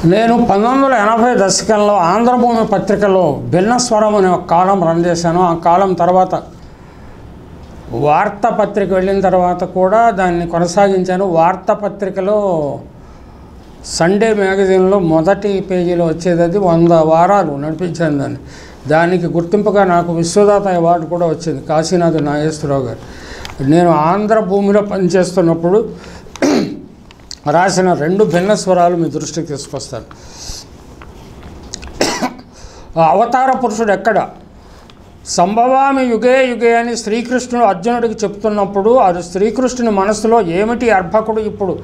నేను 1980 దశకంలో ఆంధ్రభూమి పత్రికలో భిన్నస్వరం అనే ఒక కాలం రన్ చేశాను. ఆ కాలం తర్వాత వార్తాపత్రిక వెళ్ళిన తర్వాత కూడా దాన్ని కొనసాగించాను. వార్తాపత్రికలో సండే మ్యాగజైన్లో మొదటి పేజీలో వచ్చేది, అది 100 వారాలు నడిపించాను. దానికి గుర్తింపుగా నాకు విశ్వదాత అవార్డు కూడా వచ్చింది, కాశీనాథ్ నాగేశ్వరరావు గారు. నేను ఆంధ్రభూమిలో పనిచేస్తున్నప్పుడు రాసిన 2 భిన్న స్వరాలు మీ దృష్టికి తీసుకొస్తాను. అవతార పురుషుడు ఎక్కడ? సంభవామి యుగే యుగే అని శ్రీకృష్ణుడు అర్జునుడికి చెప్తున్నప్పుడు అది శ్రీకృష్ణుని మనసులో ఏమిటి అర్భకుడు ఇప్పుడు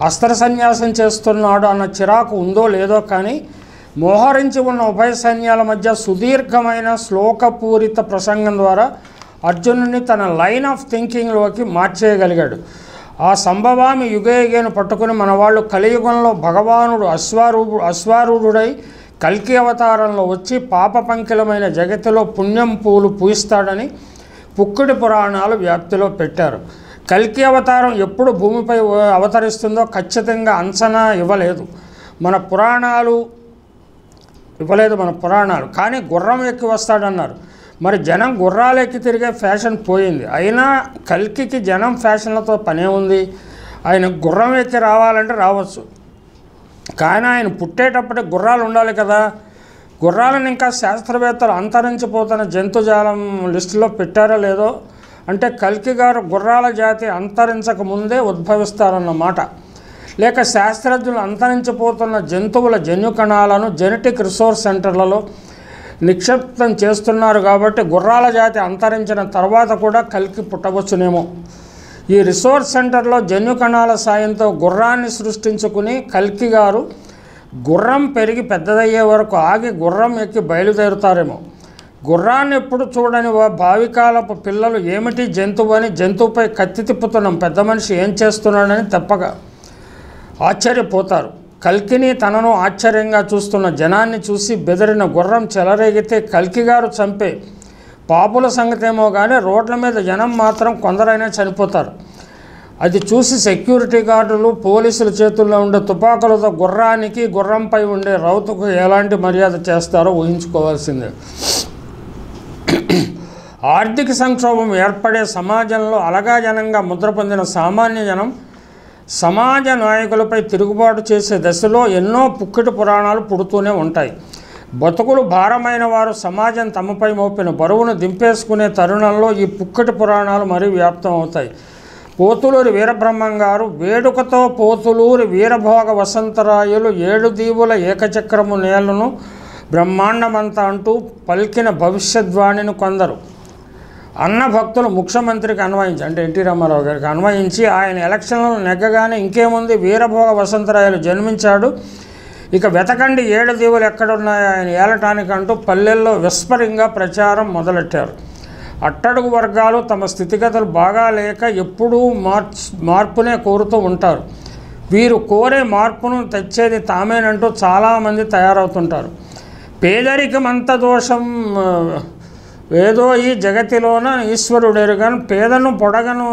అస్త్ర సన్యాసం చేస్తున్నాడు అన్న చిరాకు ఉందో లేదో, కానీ మోహరించి ఉన్న ఉభయ సైన్యాల మధ్య సుదీర్ఘమైన శ్లోకపూరిత ప్రసంగం ద్వారా అర్జునుడిని తన లైన్ ఆఫ్ థింకింగ్లోకి మార్చేయగలిగాడు. ఆ సంభవామి యుగే యుగేను పట్టుకుని మన వాళ్ళు కలియుగంలో భగవానుడు అశ్వారూఢుడై కల్కి అవతారంలో వచ్చి పాప పంకిలమైన జగతిలో పుణ్యం పూలు పూయిస్తాడని పుక్కుడి పురాణాలు వ్యాప్తిలో పెట్టారు. కల్కి అవతారం ఎప్పుడు భూమిపై అవతరిస్తుందో ఖచ్చితంగా అంచనా ఇవ్వలేదు మన పురాణాలు, కానీ గుర్రం ఎక్కి వస్తాడన్నారు. మరి జనం గుర్రాలు ఎక్కి తిరిగే ఫ్యాషన్ పోయింది. అయినా కల్కికి జనం ఫ్యాషన్లతో పనే ఉంది. ఆయన గుర్రం ఎక్కి రావాలంటే రావచ్చు, కానీ ఆయన పుట్టేటప్పటికి గుర్రాలు ఉండాలి కదా. గుర్రాలను ఇంకా శాస్త్రవేత్తలు అంతరించిపోతున్న జంతుజాలం లిస్టులో పెట్టారో లేదో, అంటే కల్కి గారు గుర్రాల జాతి అంతరించక ముందే ఉద్భవిస్తారన్నమాట. లేక శాస్త్రజ్ఞులు అంతరించిపోతున్న జంతువుల జన్యుకణాలను జెనెటిక్ రిసోర్స్ సెంటర్లలో నిక్షిప్తం చేస్తున్నారు కాబట్టి గుర్రాల జాతి అంతరించిన తర్వాత కూడా కల్కి పుట్టవచ్చునేమో. ఈ రిసోర్స్ సెంటర్లో జన్యుకణాల సాయంతో గుర్రాన్ని సృష్టించుకుని కల్కి గారు గుర్రం పెరిగి పెద్దదయ్యే వరకు ఆగి గుర్రం ఎక్కి బయలుదేరుతారేమో. గుర్రాన్ని ఎప్పుడు చూడని భావికాలపు పిల్లలు ఏమిటి జంతువు అని జంతువుపై కత్తి తిప్పుతున్నాం, పెద్ద మనిషి ఏం చేస్తున్నాడని తప్పక ఆశ్చర్యపోతారు. కల్కిని తనను ఆశ్చర్యంగా చూస్తున్న జనాన్ని చూసి బెదిరిన గుర్రం చెలరేగితే కల్కి గారు చంపే పాపుల సంగతేమో కానీ రోడ్ల మీద జనం మాత్రం కొందరైనా చనిపోతారు. అది చూసి సెక్యూరిటీ గార్డులు పోలీసుల చేతుల్లో ఉండే తుపాకులతో గుర్రానికి గుర్రంపై ఉండే రౌతుకు ఎలాంటి మర్యాద చేస్తారో ఊహించుకోవాల్సిందే. ఆర్థిక సంక్షోభం ఏర్పడే సమాజంలో అలగాజనంగా ముద్ర పొందిన సామాన్య జనం సమాజ నాయకులపై తిరుగుబాటు చేసే దశలో ఎన్నో పుక్కిటి పురాణాలు పుడుతూనే ఉంటాయి. బతుకులు భారమైన వారు సమాజం తమపై మోపిన బరువును దింపేసుకునే తరుణంలో ఈ పుక్కిటి పురాణాలు మరీ వ్యాప్తం అవుతాయి. పోతులూరి వీరబ్రహ్మం గారు వేడుకతో పోతులూరి వీరభోగ వసంతరాయులు 7 దీవుల ఏకచక్రము నేలను బ్రహ్మాండమంతా అంటూ పలికిన భవిష్యద్వాణిని కొందరు అన్న భక్తులు ముఖ్యమంత్రికి అన్వయించి, అంటే ఎన్టీ రామారావు గారికి అన్వయించి ఆయన ఎలక్షన్లను నెగ్గగానే ఇంకేముంది వీరభోగ వసంతరాయలు జన్మించాడు, ఇక వెతకండి 7 దీవులు ఎక్కడున్నాయో ఆయన ఏలటానికంటూ పల్లెల్లో విస్పరింగ్గా ప్రచారం మొదలెట్టారు. అట్టడుగు వర్గాలు తమ స్థితిగతులు బాగా లేక ఎప్పుడూ మార్పునే కోరుతూ ఉంటారు. వీరు కోరే మార్పును తెచ్చేది తామేనంటూ చాలామంది తయారవుతుంటారు. పేదరికమంత దోషం ఏదో ఈ జగతిలోన ఈశ్వరుడెరుగను పేదను పొడగను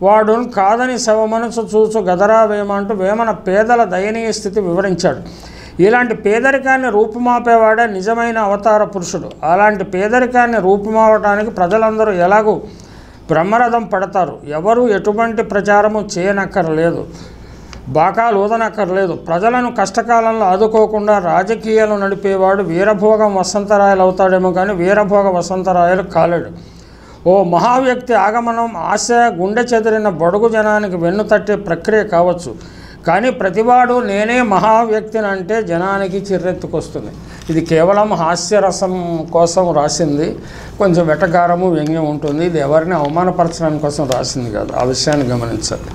వాడును కాదని శవమనసు చూచు గదరా వేమ అంటూ వేమన పేదల దయనీయ స్థితి వివరించాడు. ఇలాంటి పేదరికాన్ని రూపుమాపేవాడే నిజమైన అవతార పురుషుడు. అలాంటి పేదరికాన్ని రూపుమావటానికి ప్రజలందరూ ఎలాగూ బ్రహ్మరథం పడతారు. ఎవరు ఎటువంటి ప్రచారము చేయనక్కర్లేదు, బాకాలు ఊదనక్కర్లేదు. ప్రజలను కష్టకాలంలో ఆదుకోకుండా రాజకీయాలు నడిపేవాడు వీరభోగం వసంతరాయలు అవుతాడేమో కానీ వీరభోగ వసంతరాయలు కాలేడు. ఓ మహావ్యక్తి ఆగమనం ఆశ గుండె చెదిరిన బడుగు జనానికి వెన్ను తట్టే ప్రక్రియ కావచ్చు, కానీ ప్రతివాడు నేనే మహావ్యక్తిని అంటే జనానికి చిర్రెత్తుకొస్తుంది. ఇది కేవలం హాస్యరసం కోసం రాసింది, కొంచెం వెటకారము వ్యంగ్యం ఉంటుంది. ఇది ఎవరిని అవమానపరచడానికి కోసం రాసింది కాదు. ఆ విషయాన్ని గమనించాలి.